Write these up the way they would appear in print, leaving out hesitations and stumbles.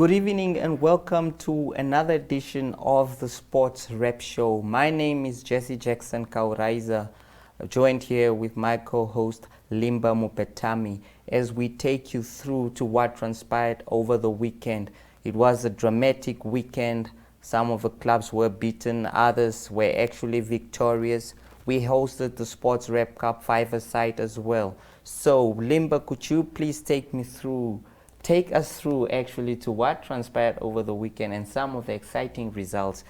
Good evening and welcome to another edition of the Sports Rep Show. My name is Jesse Jackson Kauraisa, joined here with my co-host Limba Mupetami as we take you through to what transpired over the weekend. It was a dramatic weekend. Some of the clubs were beaten, others were actually victorious. We hosted the Sports Rep Cup 5-a-side as well. So Limba, could you please take us through actually to what transpired over the weekend and some of the exciting results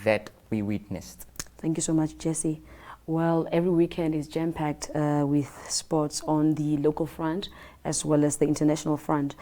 that we witnessed? Thank you so much, Jesse. Well, every weekend is jam-packed with sports on the local front as well as the international front.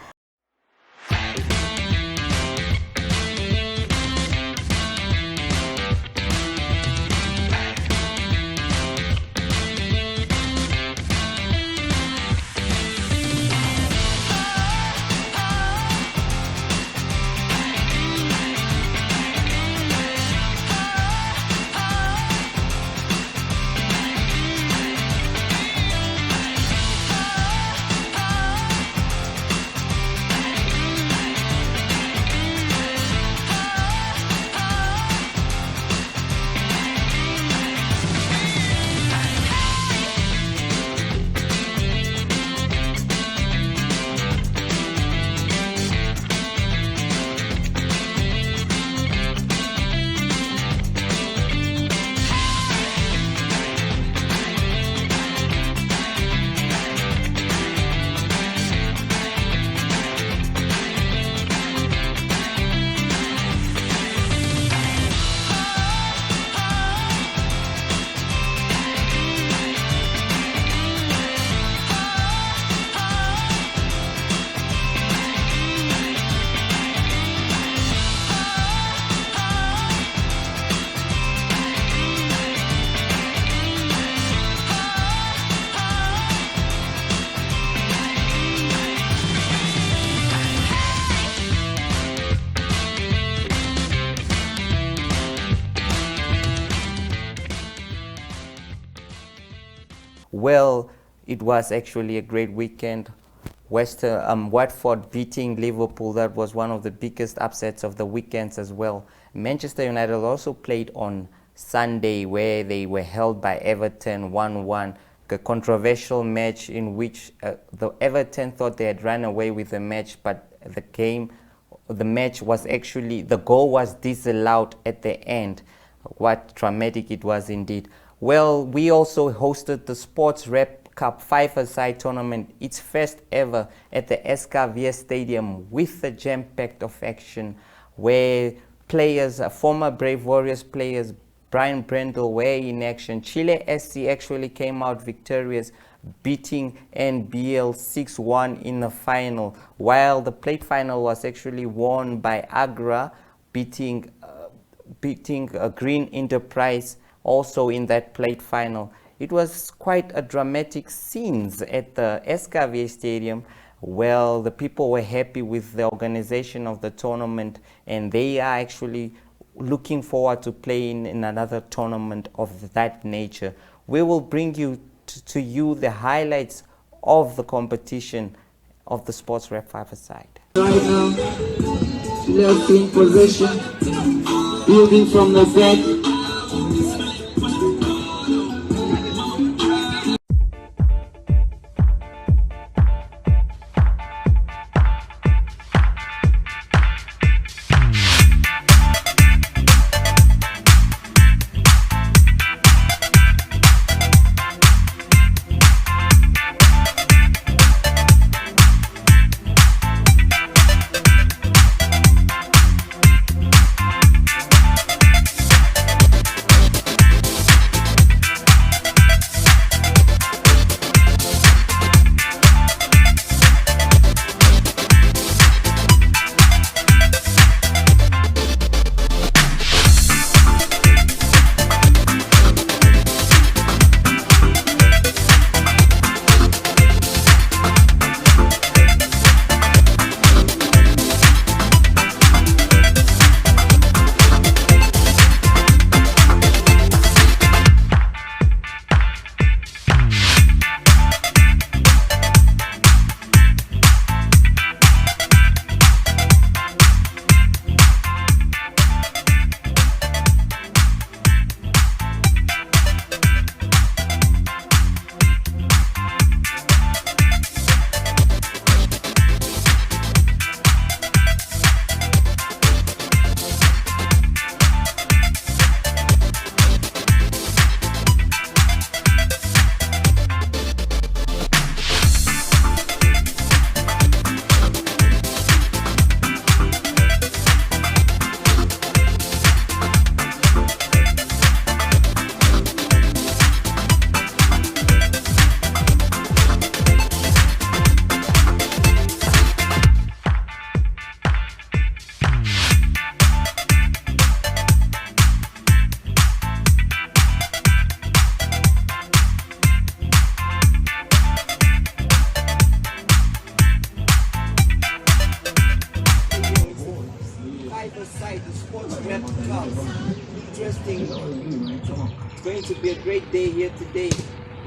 Well, it was actually a great weekend. Watford beating Liverpool, that was one of the biggest upsets of the weekends as well. Manchester United also played on Sunday where they were held by Everton 1-1. A controversial match in which the Everton thought they had run away with the match, but the goal was disallowed at the end. What dramatic it was indeed. Well, we also hosted the Sports Rep Cup 5-a-side tournament, its first ever at the SKVS Stadium with a jam-packed of action where former Brave Warriors players, Brian Brendel, were in action. Chile SC actually came out victorious, beating NBL 6-1 in the final, while the plate final was actually won by Agra, beating Green Enterprise also in that plate final. It was quite a dramatic scenes at the SKVA Stadium. Well, the people were happy with the organization of the tournament and they are actually looking forward to playing in another tournament of that nature. We will bring you to you the highlights of the competition of the Sports Rep 5-a-side. Right now, left in possession, building from the back. going to be a great day here today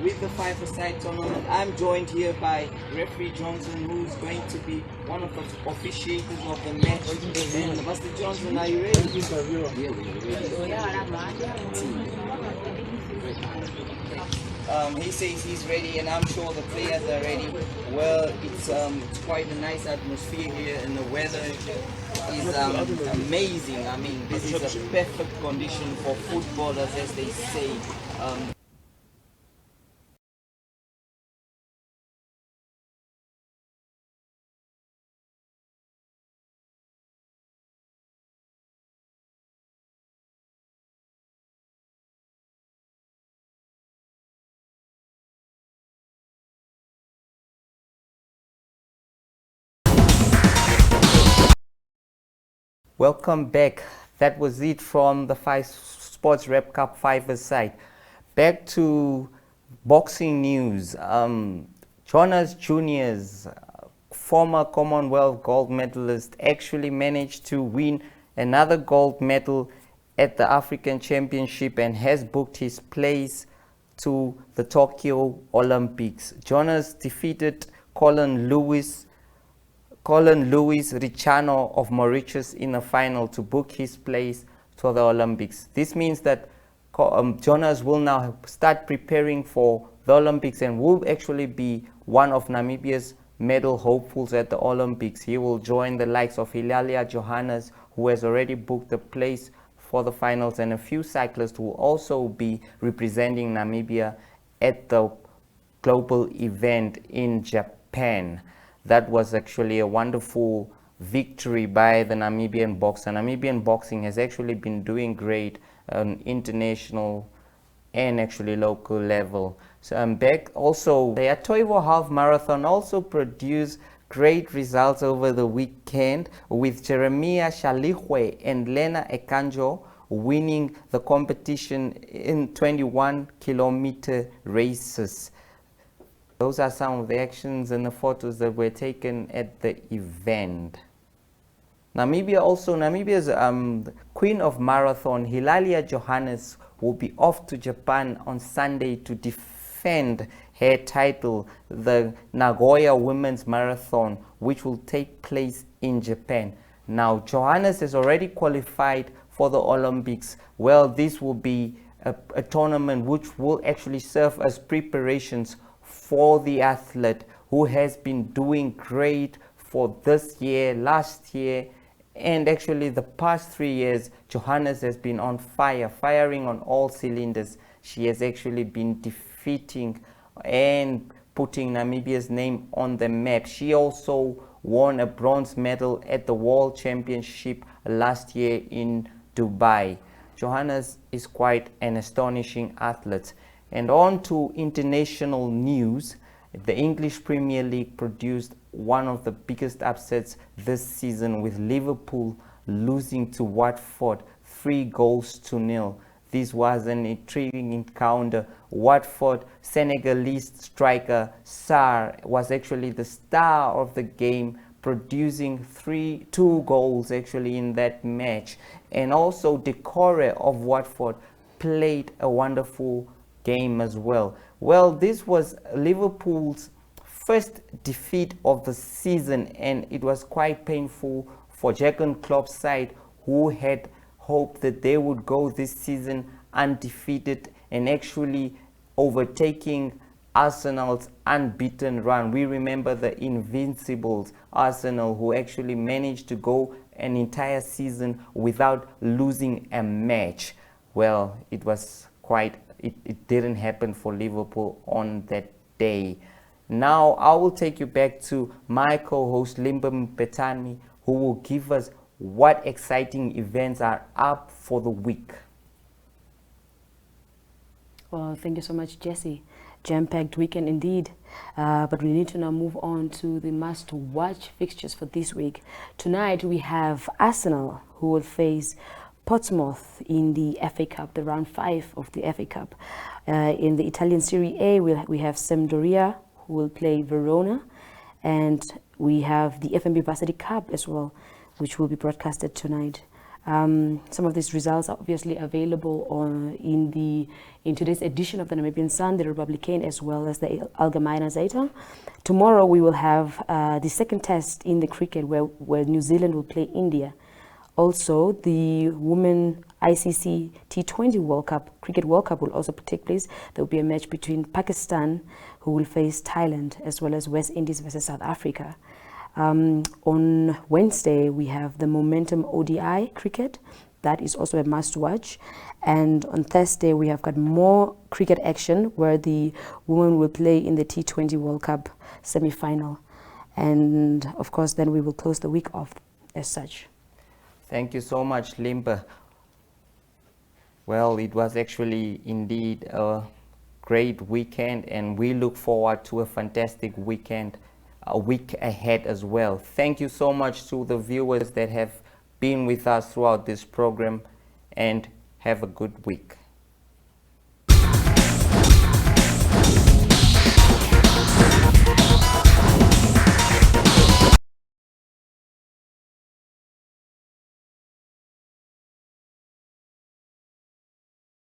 with the five-a-side tournament. I'm joined here by referee Johnson, who's going to be one of the officiators of the match. And Master Johnson, are you ready? He says he's ready, and I'm sure the players are ready. Well, it's quite a nice atmosphere here, and the weather is amazing. I mean, this is a perfect condition for footballers, as they say. Welcome back. That was it from the Five Sports Rep Cup 5-a-side. Back to boxing news. Jonas Juniors, former Commonwealth gold medalist, actually managed to win another gold medal at the African Championship and has booked his place to the Tokyo Olympics. Jonas defeated Colin Lewis Richano of Mauritius in the final to book his place to the Olympics. This means that Jonas will now start preparing for the Olympics and will actually be one of Namibia's medal hopefuls at the Olympics. He will join the likes of Hilalia Johannes, who has already booked a place for the finals, and a few cyclists who will also be representing Namibia at the global event in Japan. That was actually a wonderful victory by the Namibian boxer. Namibian boxing has actually been doing great on international and actually local level. So I'm back. Also, the Atoivo Half Marathon also produced great results over the weekend, with Jeremiah Shaligwe and Lena Ekanjo winning the competition in 21-kilometer races. Those are some of the actions and the photos that were taken at the event. Namibia's Queen of Marathon, Hilalia Johannes, will be off to Japan on Sunday to defend her title, the Nagoya Women's Marathon, which will take place in Japan. Now, Johannes has already qualified for the Olympics. Well, this will be a tournament which will actually serve as preparations for the athlete, who has been doing great for this year, last year, and actually the past 3 years. Johannes has been on fire, firing on all cylinders. She has actually been defeating and putting Namibia's name on the map. She also won a bronze medal at the World Championship last year in Dubai. Johannes is quite an astonishing athlete. And on to international news. The English Premier League produced one of the biggest upsets this season, with Liverpool losing to Watford 3-0. This was an intriguing encounter. Watford Senegalese striker Sarr was actually the star of the game, producing two goals actually in that match. And also Decore of Watford played a wonderful game as well. Well, this was Liverpool's first defeat of the season, and it was quite painful for Jurgen Klopp's side, who had hoped that they would go this season undefeated and actually overtaking Arsenal's unbeaten run. We remember the Invincibles, Arsenal, who actually managed to go an entire season without losing a match. Well, it didn't happen for Liverpool on that day. Now I will take you back to my co-host Limba Mupetami, who will give us what exciting events are up for the week. Well, thank you so much, Jesse. Jam-packed weekend indeed. But we need to now move on to the must-watch fixtures for this week. Tonight we have Arsenal, who will face Portsmouth in the FA Cup, the round 5 of the FA Cup. In the Italian Serie A, we have Sampdoria, who will play Verona, and we have the FNB Varsity Cup as well, which will be broadcasted tonight. Some of these results are obviously available in today's edition of the Namibian Sun, the Republican, as well as the Algemeine Zeitung. Tomorrow we will have the second test in the cricket where New Zealand will play India. Also, the Women ICC T20 World Cup, Cricket World Cup will also take place. There will be a match between Pakistan, who will face Thailand, as well as West Indies versus South Africa. On Wednesday, we have the Momentum ODI cricket. That is also a must-watch. And on Thursday, we have got more cricket action where the women will play in the T20 World Cup semi-final. And of course, then we will close the week off as such. Thank you so much, Limba. Well, it was actually indeed a great weekend, and we look forward to a fantastic weekend, a week ahead as well. Thank you so much to the viewers that have been with us throughout this program, and have a good week.